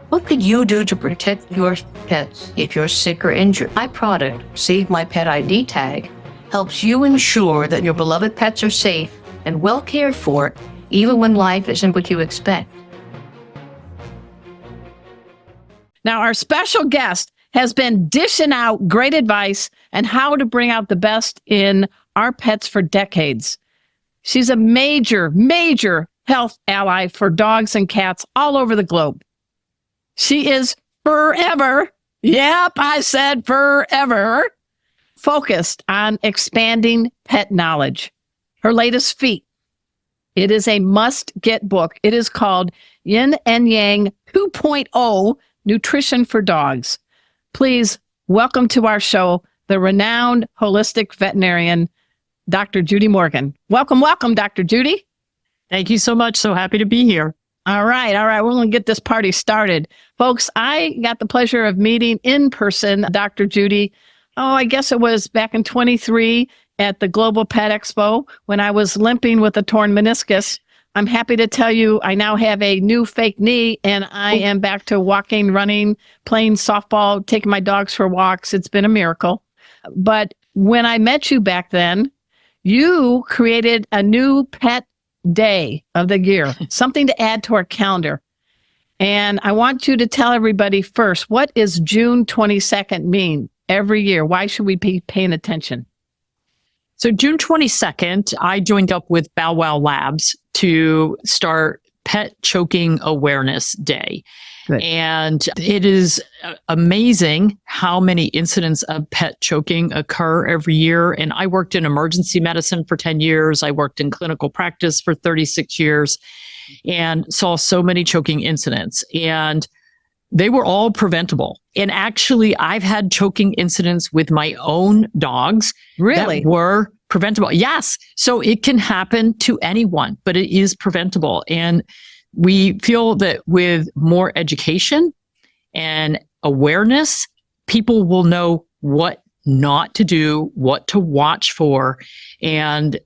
What could you do to protect your pets if you're sick or injured? My product, Save My Pet ID tag, helps you ensure that your beloved pets are safe and well cared for, even when life isn't what you expect. Now, our special guest has been dishing out great advice and how to bring out the best in our pets for decades. She's a major, major health ally for dogs and cats all over the globe. She is forever, yep, I said forever, focused on expanding pet knowledge. Her latest feat, it is a must-get book. It is called Yin and Yang 2.0, Nutrition for Dogs. Please welcome to our show the renowned holistic veterinarian, Dr. Judy Morgan. Welcome, Dr. Judy. Thank you so much. So happy to be here. All right. We're going to get this party started. Folks, I got the pleasure of meeting in person Dr. Judy. I guess it was back in 23 at the Global Pet Expo when I was limping with a torn meniscus. I'm happy to tell you I now have a new fake knee and I am back to walking, running, playing softball, taking my dogs for walks. It's been a miracle. But when I met you back then, you created a new pet day of the year, something to add to our calendar. And I want you to tell everybody first, what is June 22nd mean every year? Why should we be paying attention? So June 22nd, I joined up with Bow Wow Labs to start Pet Choking Awareness Day. Good. And it is amazing how many incidents of pet choking occur every year. And I worked in emergency medicine for 10 years. I worked in clinical practice for 36 years and saw so many choking incidents. And they were all preventable. And actually, I've had choking incidents with my own dogs Really? that were preventable. Yes. So it can happen to anyone, but it is preventable. And we feel that with more education and awareness, people will know what not to do, what to watch for. And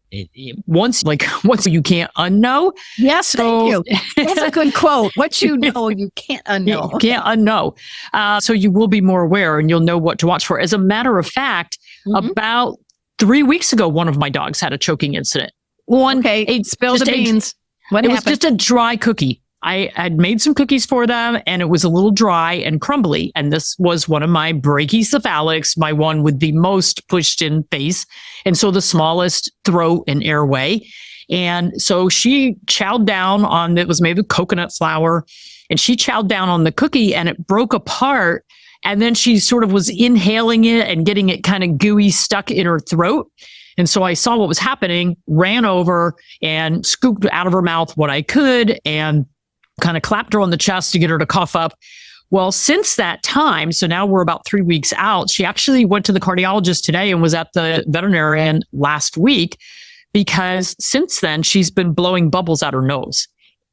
once you can't unknow. Yes, So, thank you. That's a good quote. What you know, you can't unknow. You can't unknow. So you will be more aware and you'll know what to watch for. As a matter of fact, about 3 weeks ago, one of my dogs had a choking incident. Spill the beans. What happened? It was just a dry cookie. I had made some cookies for them and it was a little dry and crumbly. And this was one of my brachycephalics, my one with the most pushed in face. And so the smallest throat and airway. And so she chowed down on, it was made with coconut flour, and she chowed down on the cookie and it broke apart. And then she sort of was inhaling it and getting it kind of gooey stuck in her throat. And so I saw what was happening, ran over and scooped out of her mouth what I could and kind of clapped her on the chest to get her to cough up. Well, since that time, so now we're about 3 weeks out, she actually went to the cardiologist today and was at the veterinarian last week because since then she's been blowing bubbles out her nose.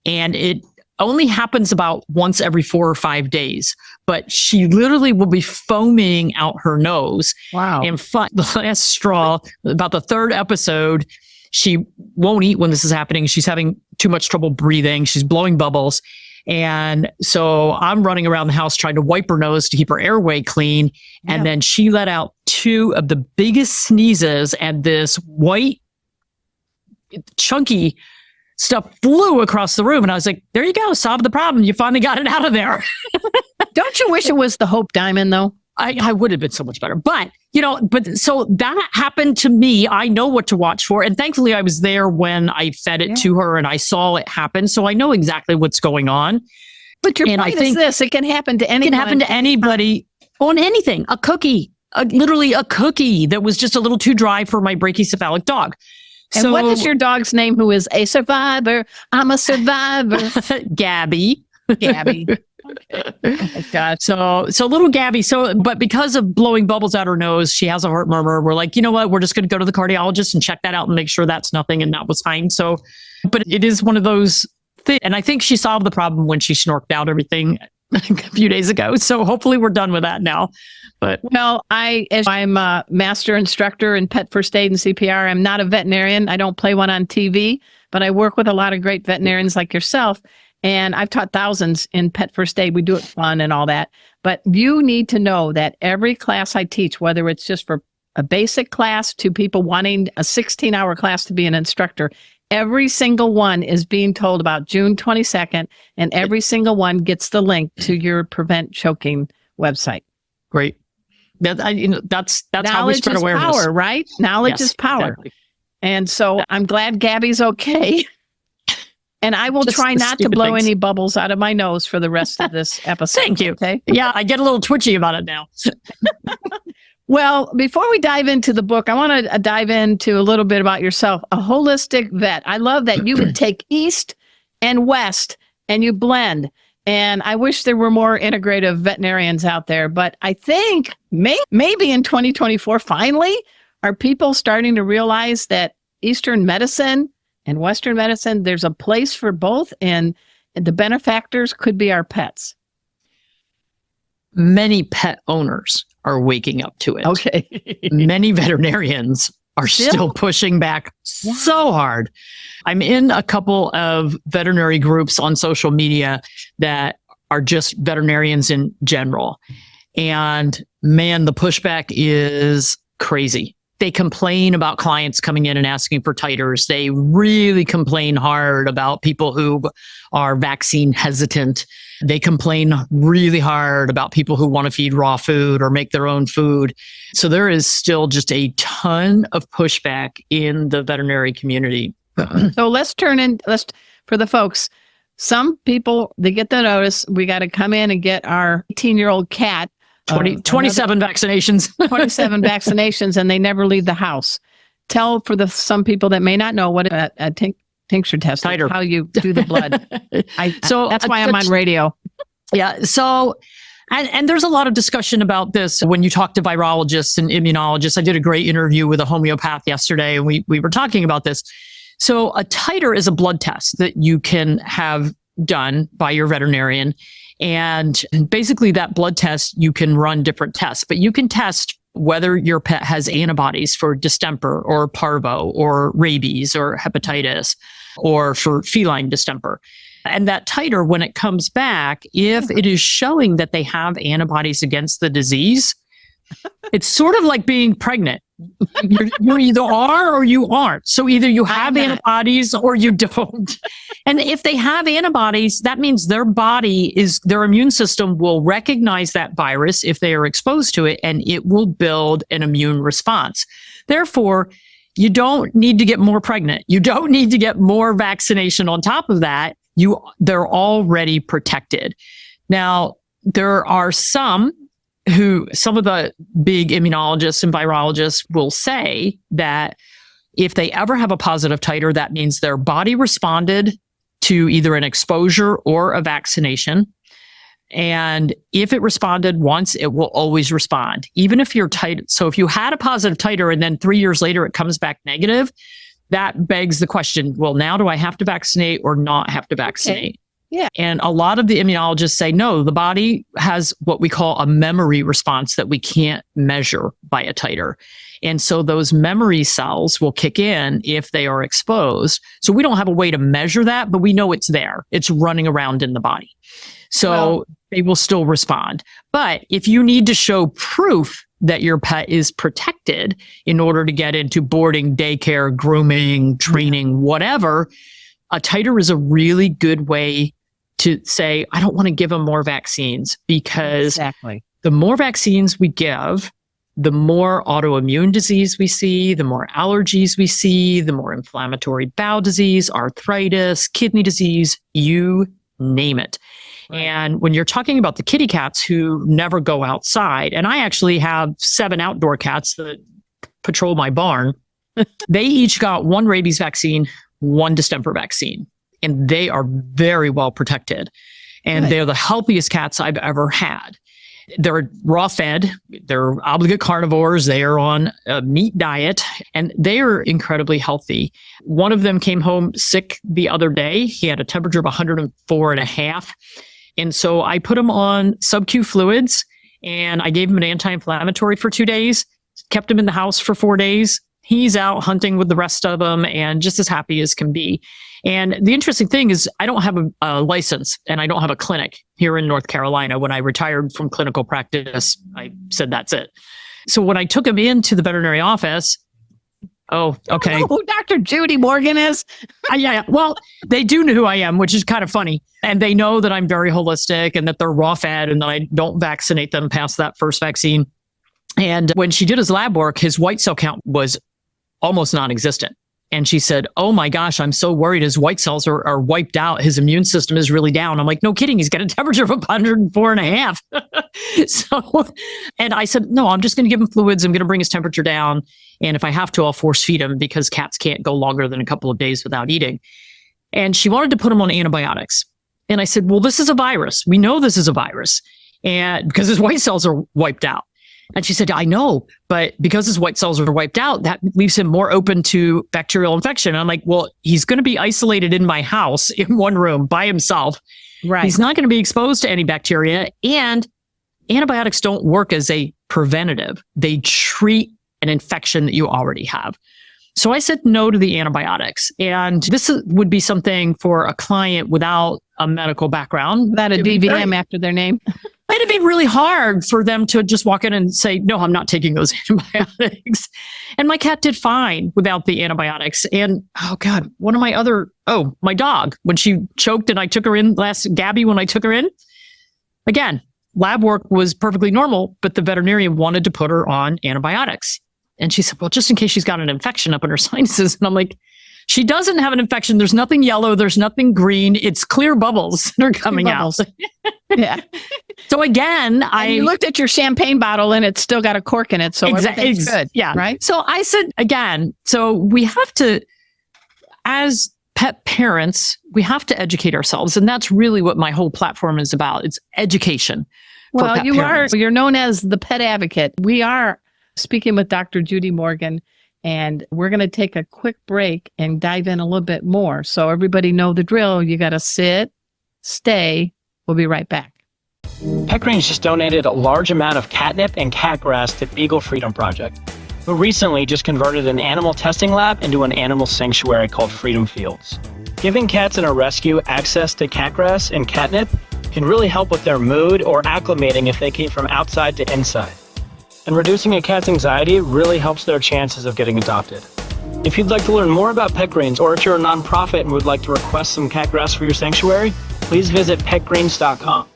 And it only happens about once every 4 or 5 days, but she literally will be foaming out her nose. Wow. And the last straw, about the third episode, she won't eat when this is happening. She's having too much trouble breathing. She's blowing bubbles. And so I'm running around the house trying to wipe her nose to keep her airway clean. Yeah. And then she let out 2 of the biggest sneezes and this white, chunky stuff flew across the room. And I was like, there you go. Solved the problem. You finally got it out of there. Don't you wish it was the Hope Diamond, though? I would have been so much better. But, so that happened to me. I know what to watch for. And thankfully, I was there when I fed it to her and I saw it happen. So I know exactly what's going on. But your point is this. It can happen to anyone. It can happen to anybody on anything. A cookie, literally a cookie that was just a little too dry for my brachycephalic dog. And what is your dog's name who is a survivor? I'm a survivor. Gabby. Gabby. Okay. Oh my God. So little Gabby. But because of blowing bubbles out her nose, she has a heart murmur. We're like, you know what? We're just going to go to the cardiologist and check that out and make sure that's nothing. And that was fine. So, but it is one of those things. And I think she solved the problem when she snorked out everything a few days ago. So hopefully we're done with that now. But well, I'm a master instructor in pet first aid and CPR. I'm not a veterinarian. I don't play one on TV, but I work with a lot of great veterinarians like yourself. And I've taught thousands in Pet First Aid. We do it fun and all that. But you need to know that every class I teach, whether it's just for a basic class to people wanting a 16-hour class to be an instructor, every single one is being told about June 22nd, and every single one gets the link to your Prevent Choking website. Great. That's how we Knowledge spread is awareness. power, right? Knowledge Yes, is power. exactly. And so I'm glad Gabby's okay. And I will Just try the not to stupid blow things. any bubbles out of my nose for the rest of this episode. Thank you. Okay. Yeah, I get a little twitchy about it now. Well, before we dive into the book, I want to dive into a little bit about yourself. A holistic vet. I love that you would take East and West and you blend. And I wish there were more integrative veterinarians out there. But I think maybe in 2024, finally, are people starting to realize that Eastern medicine and Western medicine, there's a place for both, and the benefactors could be our pets. Many pet owners are waking up to it. Okay. Many veterinarians are still pushing back so hard. I'm in a couple of veterinary groups on social media that are just veterinarians in general. And man, the pushback is crazy. They complain about clients coming in and asking for titers. They really complain hard about people who are vaccine hesitant. They complain really hard about people who want to feed raw food or make their own food. So there is still just a ton of pushback in the veterinary community. So for the folks, some people, they get the notice, we got to come in and get our 18-year-old cat. 27 vaccinations. 27 vaccinations, and they never leave the house. Tell for some people that may not know what a tincture test is, Titer. how you do the blood. So that's why I'm on radio. Yeah. So, and there's a lot of discussion about this when you talk to virologists and immunologists. I did a great interview with a homeopath yesterday, and we were talking about this. So a titer is a blood test that you can have done by your veterinarian. And basically that blood test, you can run different tests, but you can test whether your pet has antibodies for distemper or parvo or rabies or hepatitis or for feline distemper. And that titer, when it comes back, if it is showing that they have antibodies against the disease, it's sort of like being pregnant. You either are or you aren't. So either you have antibodies or you don't. And if they have antibodies, that means their immune system will recognize that virus if they are exposed to it, and it will build an immune response. Therefore, you don't need to get more pregnant. You don't need to get more vaccination on top of that. They're already protected. Now, there are some of the big immunologists and virologists will say that if they ever have a positive titer, that means their body responded to either an exposure or a vaccination. And if it responded once, it will always respond, even if you're titer. So if you had a positive titer and then 3 years later it comes back negative, that begs the question, well, now do I have to vaccinate or not have to vaccinate? Okay. Yeah. And a lot of the immunologists say, no, the body has what we call a memory response that we can't measure by a titer. And so those memory cells will kick in if they are exposed. So we don't have a way to measure that, but we know it's there. It's running around in the body. So they will still respond. But if you need to show proof that your pet is protected in order to get into boarding, daycare, grooming, training, whatever, a titer is a really good way to say, I don't want to give them more vaccines, because the more vaccines we give, the more autoimmune disease we see, the more allergies we see, the more inflammatory bowel disease, arthritis, kidney disease, you name it. Right. And when you're talking about the kitty cats who never go outside, and I actually have 7 outdoor cats that patrol my barn, they each got 1 rabies vaccine, 1 distemper vaccine, and they are very well protected. And they're the healthiest cats I've ever had. They're raw fed. They're obligate carnivores. They are on a meat diet, and they are incredibly healthy. One of them came home sick the other day. He had a temperature of 104.5. And so I put him on sub-Q fluids, and I gave him an anti-inflammatory for 2 days, kept him in the house for 4 days. He's out hunting with the rest of them and just as happy as can be. And the interesting thing is I don't have a license and I don't have a clinic here in North Carolina. When I retired from clinical practice, I said, that's it. So when I took him into the veterinary office, oh, okay. You know who Dr. Judy Morgan is? Yeah. Well, they do know who I am, which is kind of funny. And they know that I'm very holistic and that they're raw fed and that I don't vaccinate them past that first vaccine. And when she did his lab work, his white cell count was almost non-existent. And she said, oh my gosh, I'm so worried his white cells are wiped out. His immune system is really down. I'm like, no kidding. He's got a temperature of 104.5. So, and I said, no, I'm just going to give him fluids. I'm going to bring his temperature down. And if I have to, I'll force feed him because cats can't go longer than a couple of days without eating. And she wanted to put him on antibiotics. And I said, well, this is a virus. We know this is a virus. And because his white cells are wiped out. And she said, I know, but because his white cells are wiped out, that leaves him more open to bacterial infection. And I'm like, well, he's going to be isolated in my house in one room by himself. Right. He's not going to be exposed to any bacteria. And antibiotics don't work as a preventative. They treat an infection that you already have. So I said no to the antibiotics. And this would be something for a client without a medical background. Without a DVM after their name. It'd be really hard for them to just walk in and say, no, I'm not taking those antibiotics. And my cat did fine without the antibiotics. And oh God, my dog, when she choked and I took her in Gabby, when I took her in, again, lab work was perfectly normal, but the veterinarian wanted to put her on antibiotics. And she said, well, just in case she's got an infection up in her sinuses. And I'm like, she doesn't have an infection. There's nothing yellow. There's nothing green. It's clear bubbles that are coming out. Yeah. So again, you looked at your champagne bottle and it's still got a cork in it. So everything's good. Yeah. Right. So I said, again, so we have to, as pet parents, we have to educate ourselves. And that's really what my whole platform is about. It's education. Well, you're known as the pet advocate. We are speaking with Dr. Judy Morgan, and we're going to take a quick break and dive in a little bit more. So everybody know the drill. You got to sit, stay. We'll be right back. Pet Greens just donated a large amount of catnip and cat grass to Beagle Freedom Project, who recently just converted an animal testing lab into an animal sanctuary called Freedom Fields. Giving cats in a rescue access to cat grass and catnip can really help with their mood or acclimating if they came from outside to inside. And reducing a cat's anxiety really helps their chances of getting adopted. If you'd like to learn more about Pet Greens, or if you're a nonprofit and would like to request some cat grass for your sanctuary, please visit petgreens.com.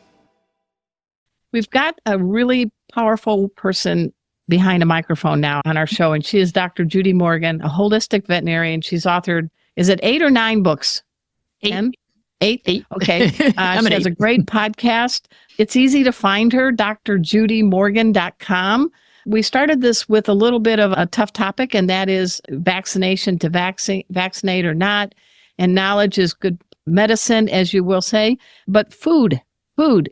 We've got a really powerful person behind a microphone now on our show, and she is Dr. Judy Morgan, a holistic veterinarian. She's authored, is it 8 or 9 books? 8. 8? Okay. She has a great podcast. It's easy to find her, drjudymorgan.com. We started this with a little bit of a tough topic, and that is vaccination to vaccinate or not. And knowledge is good medicine, as you will say. But food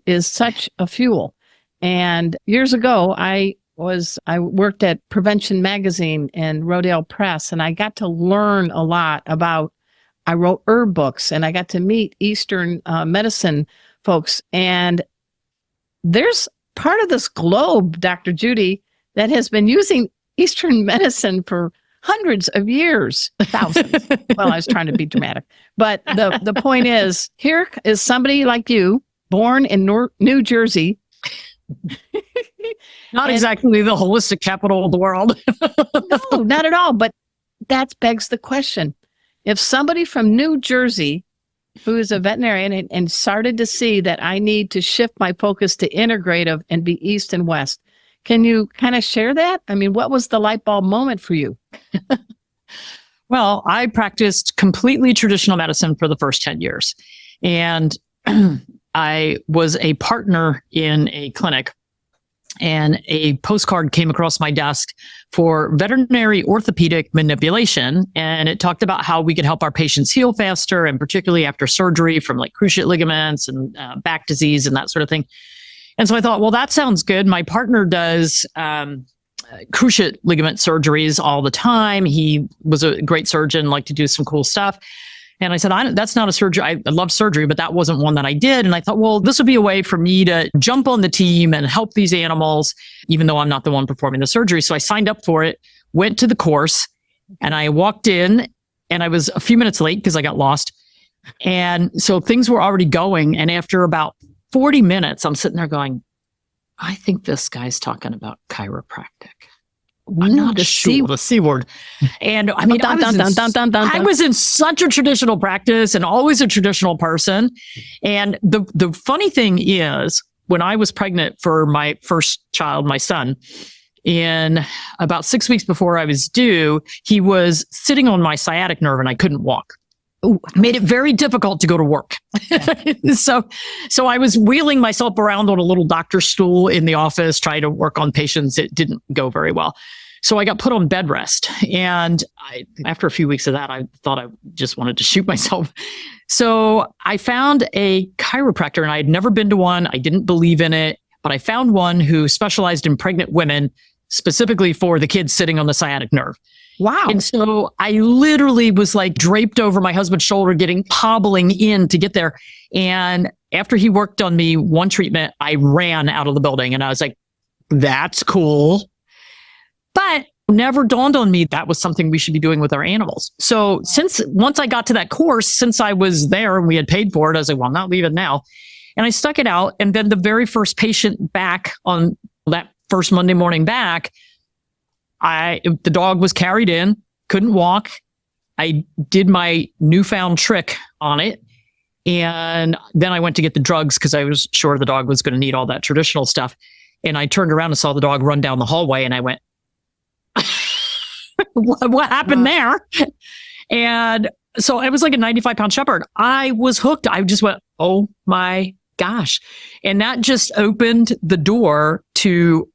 is such a fuel. And years ago, I worked at Prevention Magazine and Rodale Press, and I got to learn a lot about, I wrote herb books, and I got to meet Eastern medicine folks. And there's part of this globe, Dr. Judy, that has been using Eastern medicine for hundreds of years, thousands. Well, I was trying to be dramatic. But the point is, here is somebody like you, born in New Jersey. Not exactly the holistic capital of the world. No, not at all. But that begs the question. If somebody from New Jersey who is a veterinarian and started to see that I need to shift my focus to integrative and be East and West, can you kind of share that? I mean, what was the light bulb moment for you? Well, I practiced completely traditional medicine for the first 10 years. And I was a partner in a clinic, and a postcard came across my desk for veterinary orthopedic manipulation. And it talked about how we could help our patients heal faster, and particularly after surgery from like cruciate ligaments and back disease and that sort of thing. And so I thought, well, that sounds good. My partner does cruciate ligament surgeries all the time. He was a great surgeon, liked to do some cool stuff. And I said, that's not a surgery. I love surgery, but that wasn't one that I did. And I thought, well, this would be a way for me to jump on the team and help these animals, even though I'm not the one performing the surgery. So I signed up for it, went to the course, and I walked in, and I was a few minutes late because I got lost. And so things were already going. And after about 40 minutes, I'm sitting there going, I think this guy's talking about chiropractic. I'm not sure the C word. And I mean, I was in such a traditional practice and always a traditional person. And the funny thing is, when I was pregnant for my first child, my son, in about 6 weeks before I was due, he was sitting on my sciatic nerve and I couldn't walk. Made it very difficult to go to work. So I was wheeling myself around on a little doctor stool in the office, trying to work on patients. It didn't go very well. So I got put on bed rest. And after a few weeks of that, I thought I just wanted to shoot myself. So I found a chiropractor, and I had never been to one. I didn't believe in it, but I found one who specialized in pregnant women, specifically for the kids sitting on the sciatic nerve. Wow. And so I literally was like draped over my husband's shoulder, hobbling in to get there. And after he worked on me one treatment, I ran out of the building and I was like, that's cool. But never dawned on me that was something we should be doing with our animals. So once I got to that course, since I was there and we had paid for it, I was like, well, I'm not leaving now. And I stuck it out. And then the very first patient back on that first Monday morning back, the dog was carried in, couldn't walk. I did my newfound trick on it. And then I went to get the drugs because I was sure the dog was going to need all that traditional stuff. And I turned around and saw the dog run down the hallway and I went, what happened there? And so it was like a 95-pound shepherd. I was hooked. I just went, oh my gosh. And that just opened the door to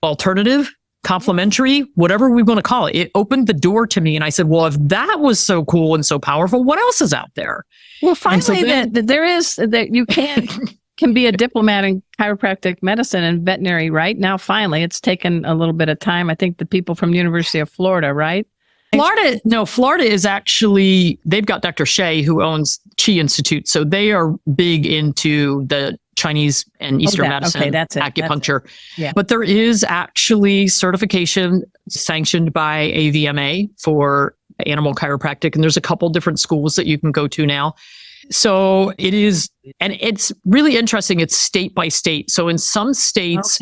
alternative, complementary, whatever we want to call it. It opened the door to me. And I said, well, if that was so cool and so powerful, what else is out there? Well, finally, that you can be a diplomat in chiropractic medicine and veterinary, right? Now, finally, it's taken a little bit of time. I think the people from the University of Florida, right? Florida is actually, they've got Dr. Shea who owns Chi Institute. So they are big into the Chinese and Eastern medicine, acupuncture. That's it. Yeah. But there is actually certification sanctioned by AVMA for animal chiropractic. And there's a couple different schools that you can go to now. So it is, and it's really interesting. It's state by state. So in some states,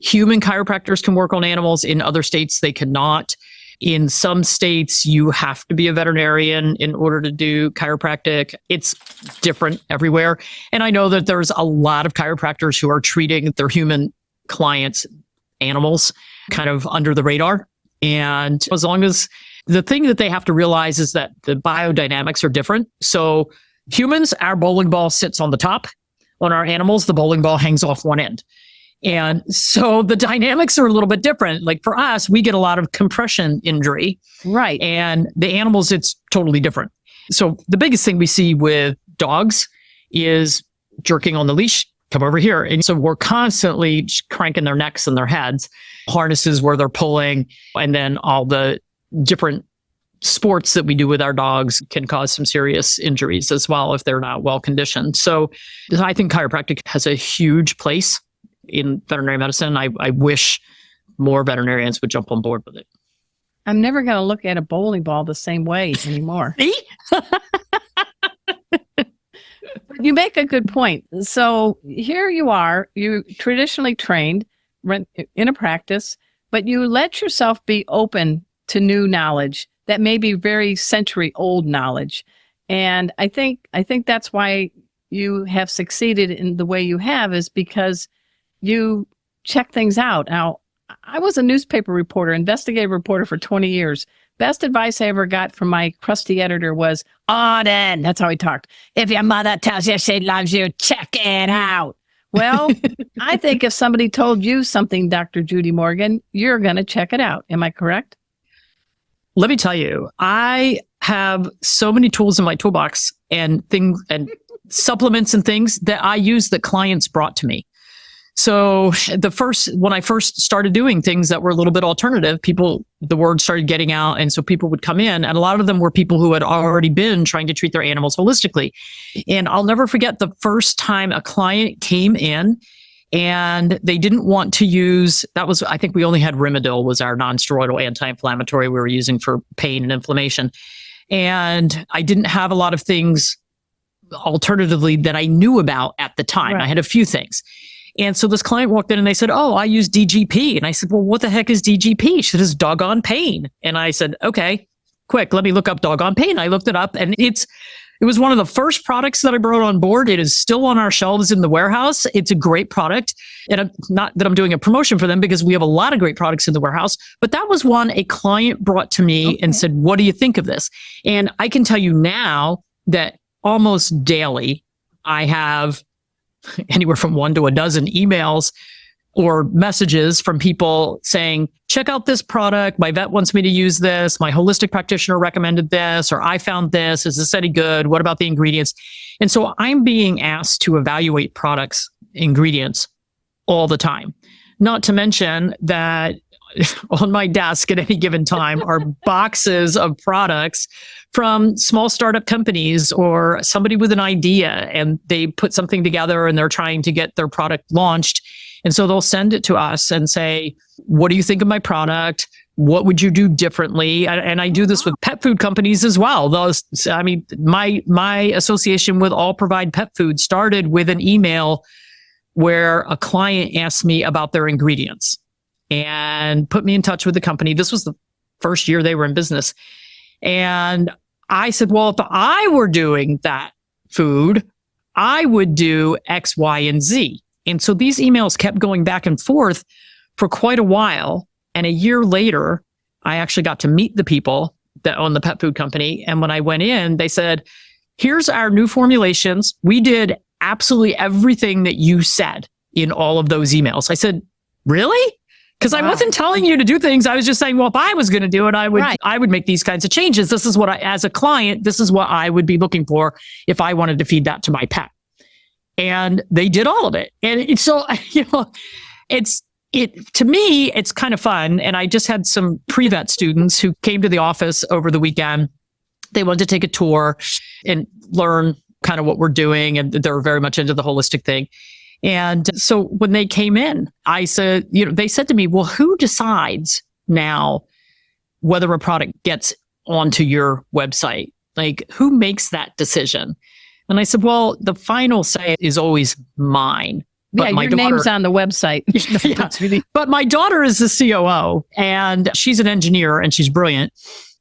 human chiropractors can work on animals. In other states, they cannot. In some states, you have to be a veterinarian in order to do chiropractic. It's different everywhere. And I know that there's a lot of chiropractors who are treating their human clients, animals, kind of under the radar. And as long as the thing that they have to realize is that the biodynamics are different. So humans, our bowling ball sits on the top. On our animals, the bowling ball hangs off one end. And so the dynamics are a little bit different. Like for us, we get a lot of compression injury. Right. And the animals, it's totally different. So the biggest thing we see with dogs is jerking on the leash, come over here. And so we're constantly cranking their necks and their heads, harnesses where they're pulling, and then all the different sports that we do with our dogs can cause some serious injuries as well if they're not well conditioned. So I think chiropractic has a huge place in veterinary medicine. I wish more veterinarians would jump on board with it. I'm never going to look at a bowling ball the same way anymore. You make a good point. So here you are, you traditionally trained in a practice, but you let yourself be open to new knowledge that may be very century old knowledge. And I think that's why you have succeeded in the way you have, is because you check things out. Now, I was a newspaper reporter, investigative reporter for 20 years. Best advice I ever got from my crusty editor was, Auden, that's how he talked. If your mother tells you she loves you, check it out. Well, I think if somebody told you something, Dr. Judy Morgan, you're going to check it out. Am I correct? Let me tell you, I have so many tools in my toolbox and things and supplements and things that I use that clients brought to me. So when I first started doing things that were a little bit alternative, the word started getting out. And so people would come in, and a lot of them were people who had already been trying to treat their animals holistically. And I'll never forget the first time a client came in and they didn't want to use, I think we only had Rimadyl was our non-steroidal anti-inflammatory we were using for pain and inflammation. And I didn't have a lot of things alternatively that I knew about at the time. Right. I had a few things. And so this client walked in and they said, "Oh, I use DGP." And I said, "Well, what the heck is DGP?" She said, "It's doggone pain." And I said, "Okay, quick, let me look up doggone pain." I looked it up, and it was one of the first products that I brought on board. It is still on our shelves in the warehouse. It's a great product. And not that I'm doing a promotion for them, because we have a lot of great products in the warehouse, but that was one a client brought to me and said, "What do you think of this?" And I can tell you now that almost daily I have anywhere from 1 to a dozen emails or messages from people saying, "Check out this product. My vet wants me to use this. My holistic practitioner recommended this, or I found this. Is this any good? What about the ingredients?" And so I'm being asked to evaluate products, ingredients all the time. Not to mention that on my desk at any given time are boxes of products from small startup companies or somebody with an idea, and they put something together and they're trying to get their product launched. And so they'll send it to us and say, "What do you think of my product? What would you do differently?" And I do this with pet food companies as well. My association with All Provide Pet Food started with an email where a client asked me about their ingredients and put me in touch with the company. This was the first year they were in business. And I said, "Well, if I were doing that food, I would do X, Y, and Z." And so these emails kept going back and forth for quite a while. And a year later, I actually got to meet the people that own the pet food company. And when I went in, they said, "Here's our new formulations. We did absolutely everything that you said in all of those emails." I said, "Really?" Because I wasn't telling you to do things. I was just saying, well, if I was going to do it, I would make these kinds of changes. This is what as a client, this is what I would be looking for if I wanted to feed that to my pet. And they did all of it. And so, to me, it's kind of fun. And I just had some pre-vet students who came to the office over the weekend. They wanted to take a tour and learn kind of what we're doing. And they're very much into the holistic thing. And so when they came in, I said, they said to me, "Well, who decides now whether a product gets onto your website? Like, who makes that decision?" And I said, "Well, the final say is always mine." But your name's on the website. Yeah. But my daughter is the COO, and she's an engineer, and she's brilliant.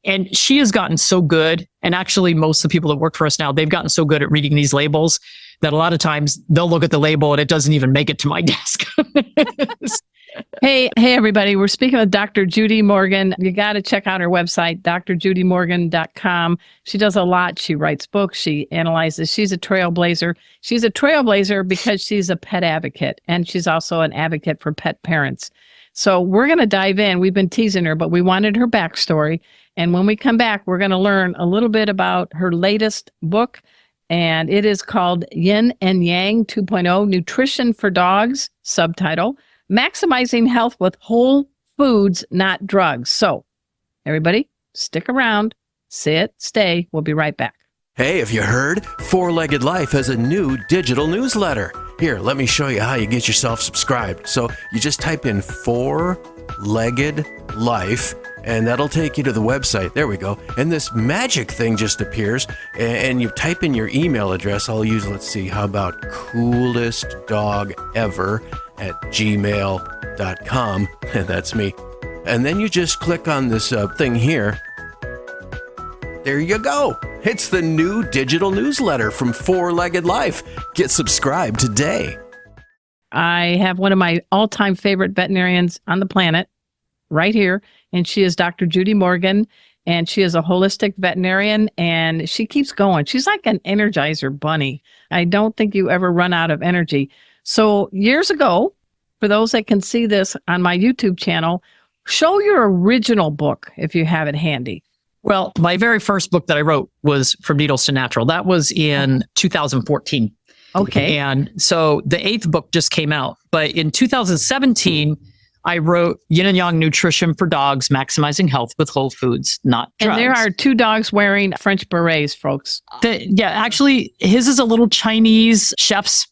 And she has gotten so good. And actually, most of the people that work for us now, they've gotten so good at reading these labels that a lot of times they'll look at the label and it doesn't even make it to my desk. Hey, everybody. We're speaking with Dr. Judy Morgan. You got to check out her website, drjudymorgan.com. She does a lot. She writes books. She analyzes. She's a trailblazer. She's a trailblazer because she's a pet advocate, and she's also an advocate for pet parents. So we're going to dive in. We've been teasing her, but we wanted her backstory. And when we come back, we're going to learn a little bit about her latest book. And it is called Yin and Yang 2.0, Nutrition for Dogs, subtitle, Maximizing Health with Whole Foods, Not Drugs. So, everybody, stick around, stay. We'll be right back. Hey, have you heard? Four-Legged Life has a new digital newsletter. Here, let me show you how you get yourself subscribed. So you just type in Four-Legged Life, and that'll take you to the website. There we go. And this magic thing just appears, and you type in your email address. I'll use, let's see, how about coolestdogever@gmail.com. That's me. And then you just click on this thing here. There you go. It's the new digital newsletter from Four-Legged Life. Get subscribed today. I have one of my all-time favorite veterinarians on the planet right here, and she is Dr. Judy Morgan, and she is a holistic veterinarian, and she keeps going. She's like an Energizer bunny. I don't think you ever run out of energy. So years ago, for those that can see this on my YouTube channel, show your original book if you have it handy. Well, my very first book that I wrote was From Needles to Natural. That was in 2014. Okay. And so the 8th book just came out. But in 2017, I wrote Yin and Yang Nutrition for Dogs, Maximizing Health with Whole Foods, Not Drugs. And there are 2 dogs wearing French berets, folks. Actually, his is a little Chinese chef's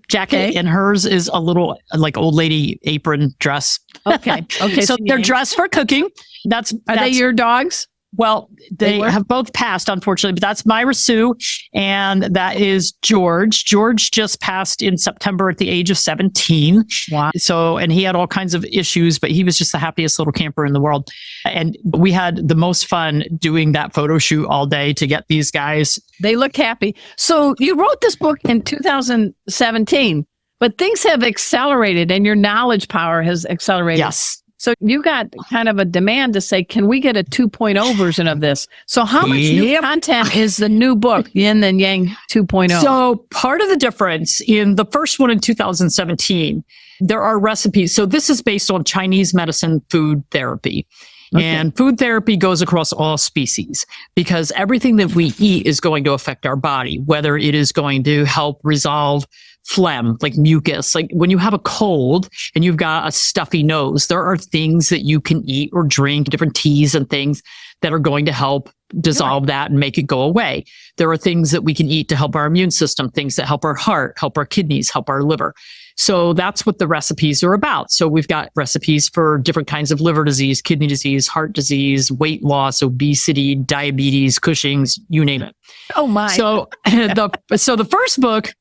jacket, and hers is a little like old lady apron dress. Okay. So they're dressed for cooking. Are they your dogs? Well, they were? have both passed, unfortunately, but that's Myra Sue and that is George. George just passed in September at the age of 17. Wow. So, and he had all kinds of issues, but he was just the happiest little camper in the world. And we had the most fun doing that photo shoot all day to get these guys. They look happy. So you wrote this book in 2017, but things have accelerated and your knowledge power has accelerated. Yes. So you got kind of a demand to say, can we get a 2.0 version of this? So how much new Yep. content is the new book, Yin and Yang 2.0? So part of the difference in the first one in 2017, there are recipes. So this is based on Chinese medicine food therapy. Okay. And food therapy goes across all species because everything that we eat is going to affect our body, whether it is going to help resolve phlegm, like mucus. Like when you have a cold and you've got a stuffy nose, there are things that you can eat or drink, different teas and things that are going to help dissolve that and make it go away. There are things that we can eat to help our immune system, things that help our heart, help our kidneys, help our liver. So that's what the recipes are about. So we've got recipes for different kinds of liver disease, kidney disease, heart disease, weight loss, obesity, diabetes, Cushing's, you name it. Oh my. So the first book,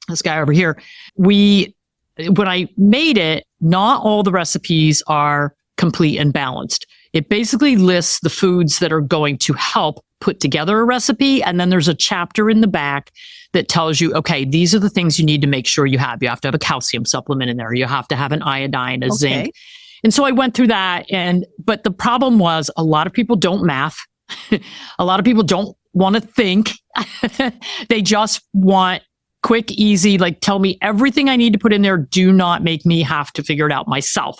this guy over here, when I made it, not all the recipes are complete and balanced. It basically lists the foods that are going to help put together a recipe. And then there's a chapter in the back that tells you, okay, these are the things you need to make sure you have. You have to have a calcium supplement in there. You have to have an iodine, a zinc. And so I went through that. But the problem was a lot of people don't math. A lot of people don't want to think. They just want quick, easy, like tell me everything I need to put in there. Do not make me have to figure it out myself.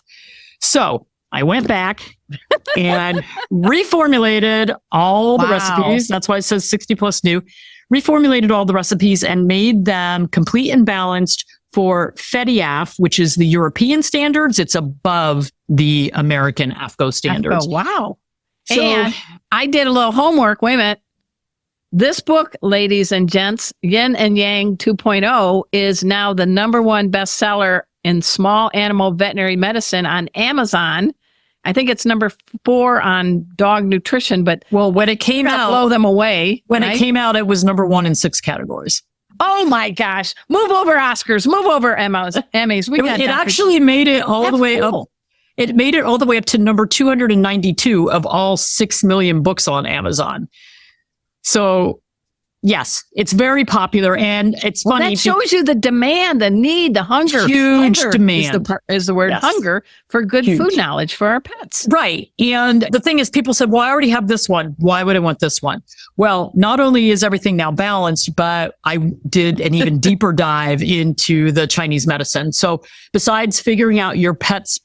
So I went back and reformulated all the recipes. That's why it says 60 plus new. Reformulated all the recipes and made them complete and balanced for FEDIAF, which is the European standards. It's above the American AFCO standards. Oh, wow. So, and I did a little homework. Wait a minute. This book, ladies and gents, Yin and Yang 2.0, is now the #1 bestseller in small animal veterinary medicine on Amazon. I think it's #4 on dog nutrition, but well, when it came out, blow them away. when right? it came out, it was #1 in 6 categories. Oh my gosh. Move over, Oscars. Move over, Emmys. It actually made it all the way up. It made it all the way up to number 292 of all 6 million books on Amazon. So, yes, it's very popular, and it's funny. That shows you the demand, the need, the hunger. Huge Hunger demand. is the word Yes. hunger for good Huge. food knowledge for our pets. Right. And the thing is, people said, well, I already have this one. Why would I want this one? Well, not only is everything now balanced, but I did an even deeper dive into the Chinese medicine. So besides figuring out your pet's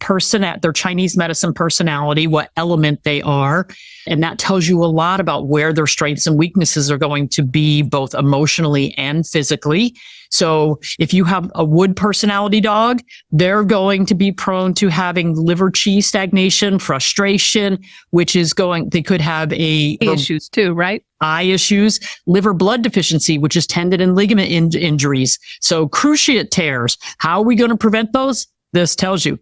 their Chinese medicine personality, what element they are, and that tells you a lot about where their strengths and weaknesses are going to be, both emotionally and physically. So if you have a wood personality dog, they're going to be prone to having liver qi stagnation, frustration, they could have Issues too, right? eye issues, liver blood deficiency, which is tendon and ligament injuries. So cruciate tears. How are we going to prevent those? This tells you.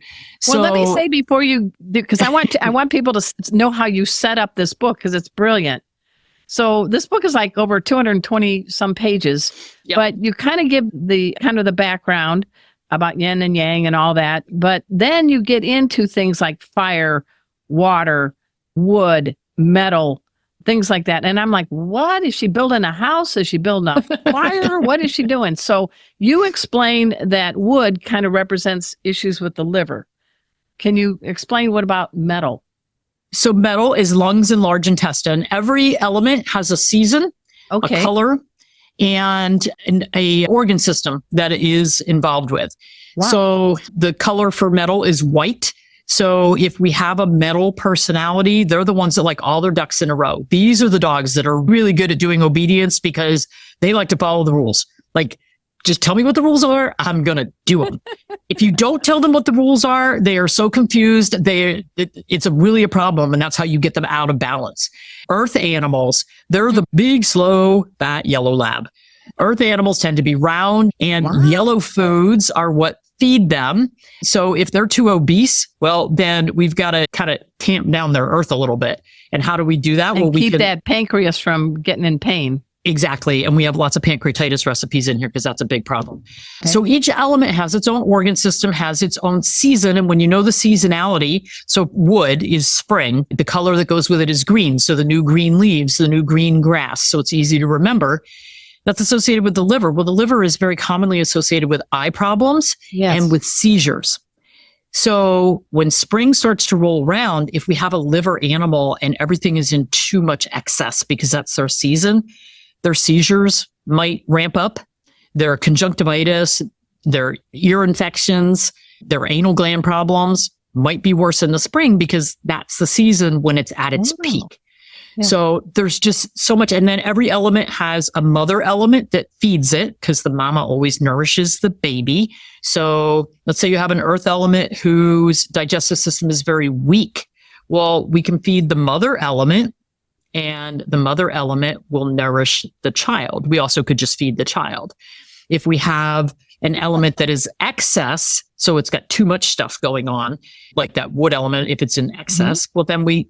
Well, let me say before you, because I want people to know how you set up this book because it's brilliant. So this book is like over 220 some pages, but you kind of give the background about yin and yang and all that. But then you get into things like fire, water, wood, metal, things like that. And I'm like, what? Is she building a house? Is she building a fire? What is she doing? So you explain that wood kind of represents issues with the liver. Can you explain what about metal? So metal is lungs and large intestine. Every element has a season, a color, and a organ system that it is involved with. Wow. So the color for metal is white. So if we have a metal personality, they're the ones that like all their ducks in a row. These are the dogs that are really good at doing obedience because they like to follow the rules. Like, just tell me what the rules are. I'm going to do them. If you don't tell them what the rules are, they are so confused. It's really a problem. And that's how you get them out of balance. Earth animals, they're the big, slow, fat yellow lab. Earth animals tend to be round, and yellow foods are what feed them. So if they're too obese, well, then we've got to kind of tamp down their earth a little bit. And how do we do that? And well, we keep can, that pancreas from getting in pain. Exactly. And we have lots of pancreatitis recipes in here because that's a big problem. Okay. So each element has its own organ system, has its own season. And when you know the seasonality, so wood is spring, the color that goes with it is green. So the new green leaves, the new green grass. So it's easy to remember. That's associated with the liver. Well, the liver is very commonly associated with eye problems and with seizures. So when spring starts to roll around, if we have a liver animal and everything is in too much excess because that's their season, their seizures might ramp up, their conjunctivitis, their ear infections, their anal gland problems might be worse in the spring because that's the season when it's at its peak. Yeah. So there's just so much. And then every element has a mother element that feeds it because the mama always nourishes the baby. So let's say you have an earth element whose digestive system is very weak. Well, we can feed the mother element and the mother element will nourish the child. We also could just feed the child. If we have an element that is excess, so it's got too much stuff going on, like that wood element, if it's in excess, well, then we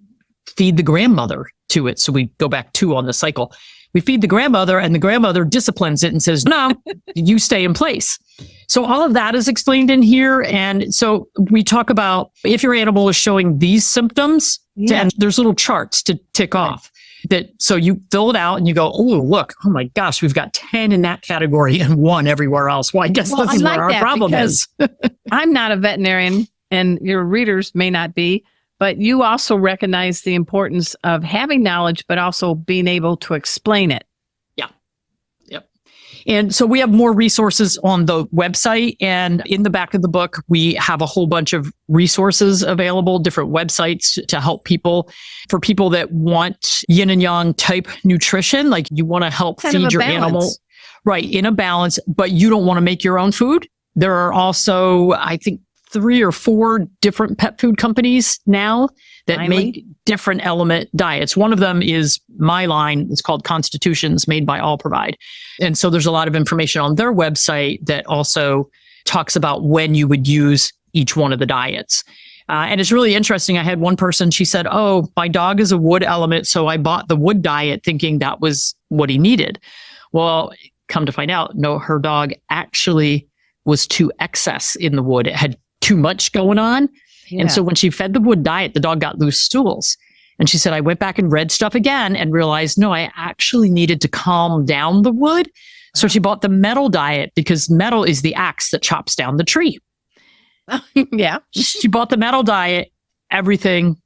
feed the grandmother to it. So we go back 2 on the cycle. We feed the grandmother and the grandmother disciplines it and says, no, you stay in place. So all of that is explained in here. And so we talk about if your animal is showing these symptoms, and there's little charts to tick off that. So you fill it out and you go, oh, look, oh my gosh, we've got 10 in that category and 1 everywhere else. Well, I guess this is where our problem is. I'm not a veterinarian and your readers may not be, but you also recognize the importance of having knowledge, but also being able to explain it. And so we have more resources on the website, and in the back of the book, we have a whole bunch of resources available, different websites to help people. For people that want yin and yang type nutrition, like you want to help feed your animal, right, in a balance, but you don't want to make your own food. There are also, I think, 3 or 4 different pet food companies now that make different element diets. One of them is my line. It's called Constitutions, made by All Provide. And so there's a lot of information on their website that also talks about when you would use each one of the diets. And it's really interesting. I had one person, she said, oh, my dog is a wood element, so I bought the wood diet thinking that was what he needed. Well, come to find out, no, her dog actually was too excess in the wood. It had too much going on. Yeah. And so when she fed the wood diet, the dog got loose stools. And she said, I went back and read stuff again and realized, no, I actually needed to calm down the wood. So she bought the metal diet because metal is the axe that chops down the tree. Yeah. She bought the metal diet, everything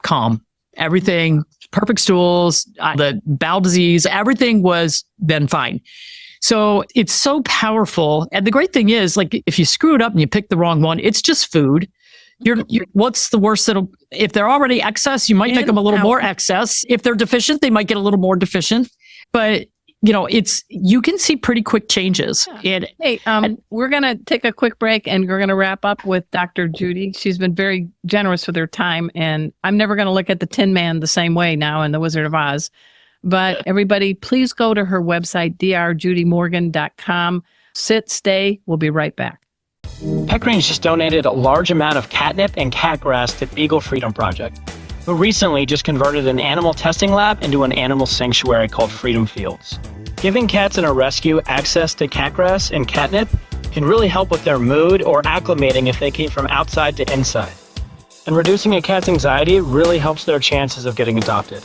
calm, everything perfect stools, the bowel disease, everything was then fine. So it's so powerful. And the great thing is, like, if you screw it up and you pick the wrong one, it's just food. You're what's the worst if they're already excess, you might make them a little more excess. If they're deficient, they might get a little more deficient. But, you can see pretty quick changes. Yeah. We're going to take a quick break and we're going to wrap up with Dr. Judy. She's been very generous with her time, and I'm never going to look at the Tin Man the same way now in The Wizard of Oz. But everybody, please go to her website, drjudymorgan.com. Sit, stay. We'll be right back. Pet Greens just donated a large amount of catnip and cat grass to Beagle Freedom Project, who recently just converted an animal testing lab into an animal sanctuary called Freedom Fields. Giving cats in a rescue access to cat grass and catnip can really help with their mood or acclimating if they came from outside to inside. And reducing a cat's anxiety really helps their chances of getting adopted.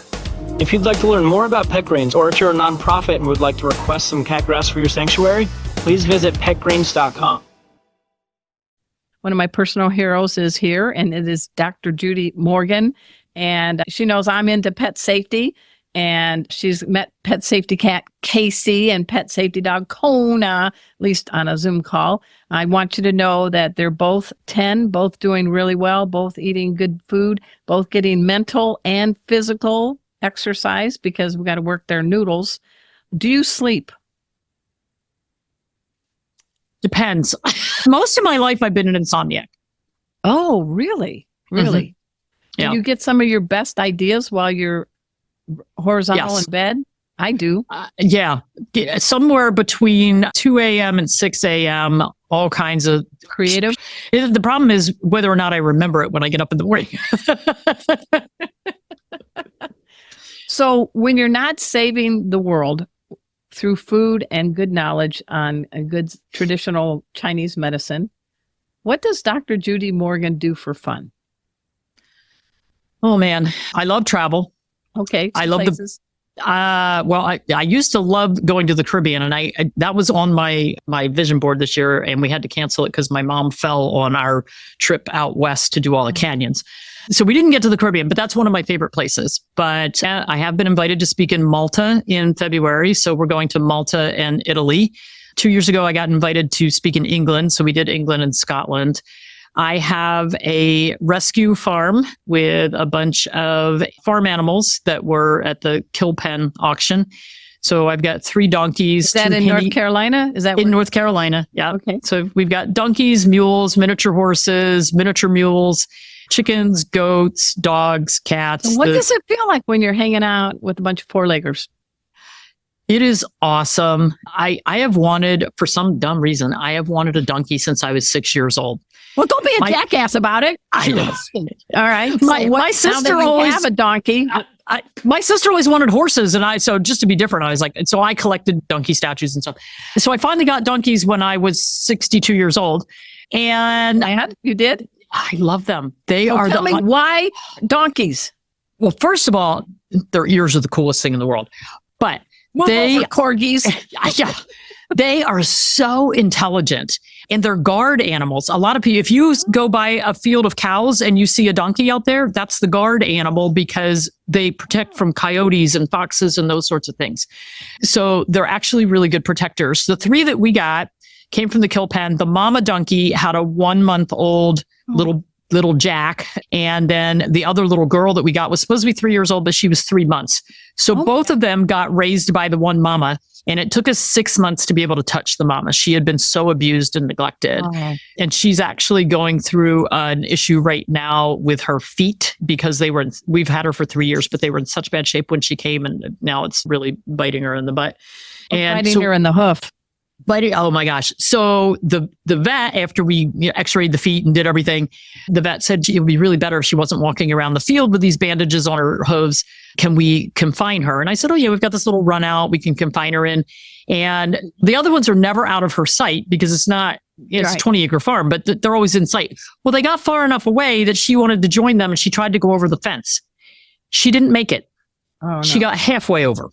If you'd like to learn more about Pet Greens, or if you're a nonprofit and would like to request some cat grass for your sanctuary, please visit petgreens.com. One of my personal heroes is here, and it is Dr. Judy Morgan. And she knows I'm into pet safety, and she's met pet safety cat Casey and pet safety dog Kona, at least on a Zoom call. I want you to know that they're both 10, both doing really well, both eating good food, both getting mental and physical exercise because we got to work their noodles. Do you sleep? Depends. Most of my life, I've been an insomniac. Oh, really? Really? Mm-hmm. Yeah. Do you get some of your best ideas while you're horizontal Yes. in bed? I do. Yeah, somewhere between 2 a.m. and 6 a.m., all kinds of Creative. The problem is whether or not I remember it when I get up in the morning. So when you're not saving the world through food and good knowledge on a good traditional Chinese medicine, what does Dr. Judy Morgan do for fun? Oh man, I love travel. Okay. I love places. well, I used to love going to the Caribbean, and I that was on my vision board this year, and we had to cancel it because my mom fell on our trip out west to do all the canyons. So we didn't get to the Caribbean, but that's one of my favorite places. But I have been invited to speak in Malta in February, so we're going to Malta and Italy. 2 years ago, I got invited to speak in England, so we did England and Scotland. I have a rescue farm with a bunch of farm animals that were at the Kilpen auction. So I've got 3 donkeys. Is that 2 in North Carolina? Is that in where- North Carolina? Yeah. Okay. So we've got donkeys, mules, miniature horses, miniature mules, chickens, goats, dogs, cats. And what does it feel like when you're hanging out with a bunch of four-leggers? It is awesome. I have wanted, for some dumb reason, I have wanted a donkey since I was 6 years old. Well, don't be a My- jackass about it. I know. All right. My now sister that you always- have a donkey. My sister always wanted horses, and so just to be different, I was like, so I collected donkey statues and stuff. So I finally got donkeys when I was 62 years old, and You did? I love them. They So are tell me why donkeys? well, first of all, their ears are the coolest thing in the world, but Well, they those are corgis. yeah, they are so intelligent, and they're guard animals. A lot of people, if you go by a field of cows and you see a donkey out there, that's the guard animal because they protect from coyotes and foxes and those sorts of things. So they're actually really good protectors. The 3 that we got came from the Kilpen. The mama donkey had a 1-month-old little Jack. And then the other little girl that we got was supposed to be 3 years old, but she was 3 months. So both of them got raised by the one mama. And it took us 6 months to be able to touch the mama. She had been so abused and neglected. Oh. And she's actually going through an issue right now with her feet because we've had her for 3 years, but they were in such bad shape when she came. And now it's really biting her in the butt. Biting her in the hoof. Oh my gosh. So the vet, after we x-rayed the feet and did everything, the vet said it would be really better if she wasn't walking around the field with these bandages on her hooves. Can we confine her? And I said, oh yeah, we've got this little run out. We can confine her in. And the other ones are never out of her sight because it's Right. 20-acre farm, but they're always in sight. Well, they got far enough away that she wanted to join them and she tried to go over the fence. She didn't make it. Oh, no. She got halfway over.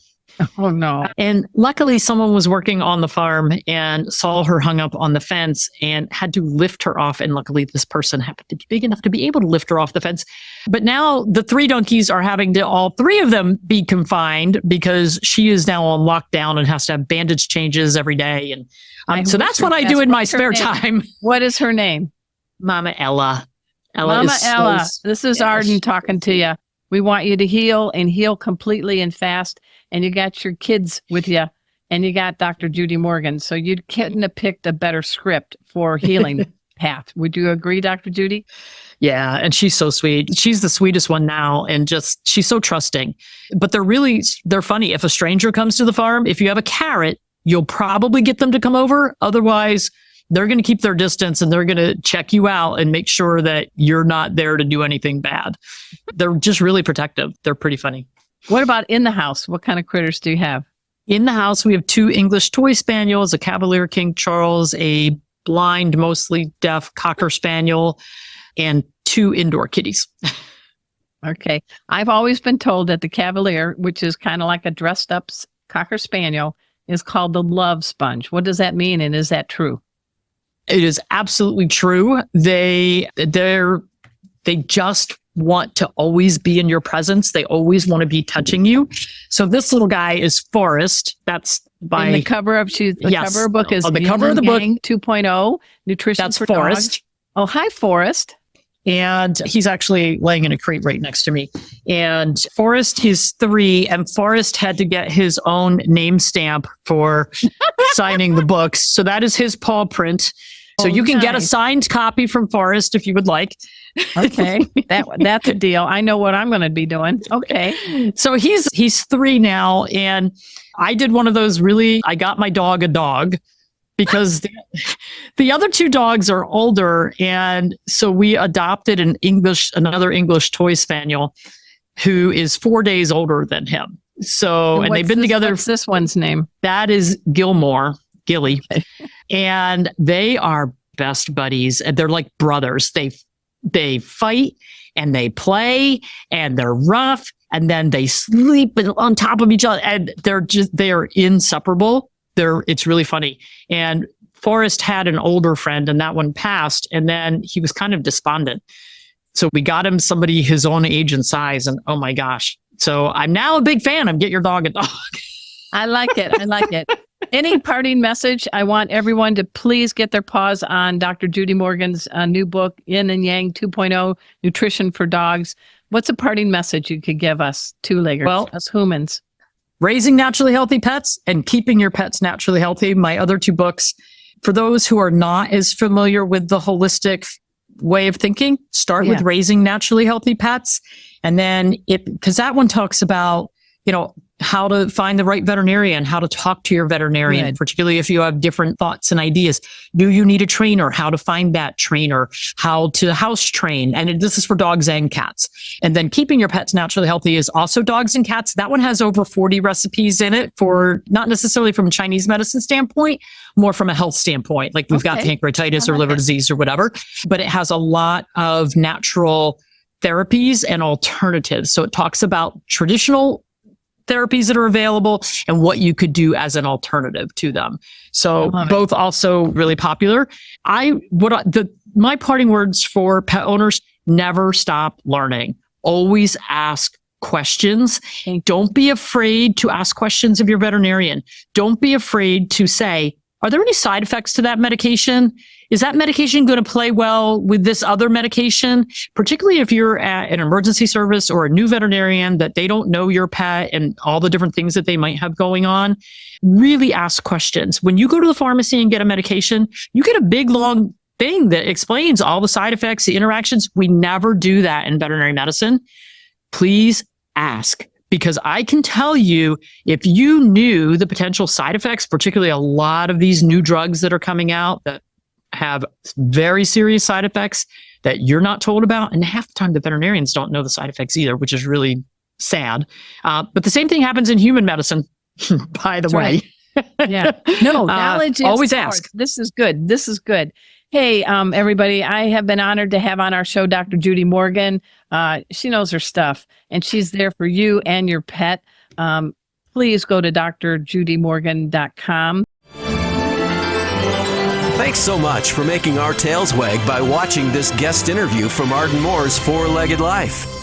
Oh, no. And luckily, someone was working on the farm and saw her hung up on the fence and had to lift her off. And luckily, this person happened to be big enough to be able to lift her off the fence. But now the 3 donkeys are having to all 3 of them be confined because she is now on lockdown and has to have bandage changes every day. And so that's what I do in my spare time. What is her name? Mama Ella. Mama is so Ella. This is yeah, Arden talking to you. We want you to heal and heal completely and fast. And you got your kids with you, and you got Dr. Judy Morgan. So you couldn't have picked a better script for healing path. Would you agree, Dr. Judy? Yeah, and she's so sweet. She's the sweetest one now, and just she's so trusting. But they're funny. If a stranger comes to the farm, if you have a carrot, you'll probably get them to come over. Otherwise, they're going to keep their distance and they're going to check you out and make sure that you're not there to do anything bad. They're just really protective. They're pretty funny. What about in the house? What kind of critters do you have? In the house, we have 2 English toy spaniels, a Cavalier King Charles, a blind, mostly deaf Cocker Spaniel, and 2 indoor kitties. Okay. I've always been told that the Cavalier, which is kind of like a dressed up Cocker Spaniel, is called the love sponge. What does that mean? And is that true? It is absolutely true. They just want to always be in your presence. They always want to be touching you. So this little guy is Forrest. That's by And the cover of the Yes. cover of the book is On the cover of the book- 2.0 Nutrition that's for Forrest. Dogs. Oh, hi, Forrest. And he's actually laying in a crate right next to me. And Forrest is 3, and Forrest had to get his own name stamp for signing the books. So that is his paw print. So you can get a nice. signed copy from Forrest if you would like. Okay, that's a deal. I know what I'm going to be doing. Okay. So he's 3 now, and I did one of those I got my dog a dog because the other 2 dogs are older, and so we adopted another English toy spaniel who is 4 days older than him. So, and they've been together. What's this one's name? That is Gilly. And they are best buddies. And they're like brothers. They fight and they play and they're rough and then they sleep on top of each other and they are inseparable. It's really funny. And Forrest had an older friend and that one passed. And then he was kind of despondent. So we got him somebody his own age and size. And oh my gosh. So I'm now a big fan of Get Your Dog a Dog. I like it. Any parting message? I want everyone to please get their paws on Dr. Judy Morgan's new book, Yin and Yang 2.0, Nutrition for Dogs. What's a parting message you could give us two-leggers, us humans? Raising Naturally Healthy Pets and Keeping Your Pets Naturally Healthy, my other 2 books. For those who are not as familiar with the holistic way of thinking, start with Raising Naturally Healthy Pets. And then because that one talks about, how to find the right veterinarian, how to talk to your veterinarian, particularly if you have different thoughts and ideas. Do you need a trainer? How to find that trainer, how to house train. And this is for dogs and cats. And then Keeping Your Pets Naturally Healthy is also dogs and cats. That one has over 40 recipes in it for not necessarily from a Chinese medicine standpoint, more from a health standpoint. Like we've got pancreatitis or liver disease or whatever, but it has a lot of natural therapies and alternatives. So it talks about traditional therapies that are available and what you could do as an alternative to them. So both also really popular. My parting words for pet owners, never stop learning. Always ask questions. Don't be afraid to ask questions of your veterinarian. Don't be afraid to say, are there any side effects to that medication? Is that medication going to play well with this other medication? Particularly if you're at an emergency service or a new veterinarian that they don't know your pet and all the different things that they might have going on, really ask questions. When you go to the pharmacy and get a medication, you get a big, long thing that explains all the side effects, the interactions. We never do that in veterinary medicine. Please ask. Because I can tell you, if you knew the potential side effects, particularly a lot of these new drugs that are coming out that have very serious side effects that you're not told about, and half the time the veterinarians don't know the side effects either, which is really sad. But the same thing happens in human medicine, by the way. Yeah. No, knowledge is always power. ask. This is good. Hey, everybody, I have been honored to have on our show Dr. Judy Morgan. She knows her stuff, and she's there for you and your pet. Please go to drjudymorgan.com. Thanks so much for making our tails wag by watching this guest interview from Arden Moore's Four-Legged Life.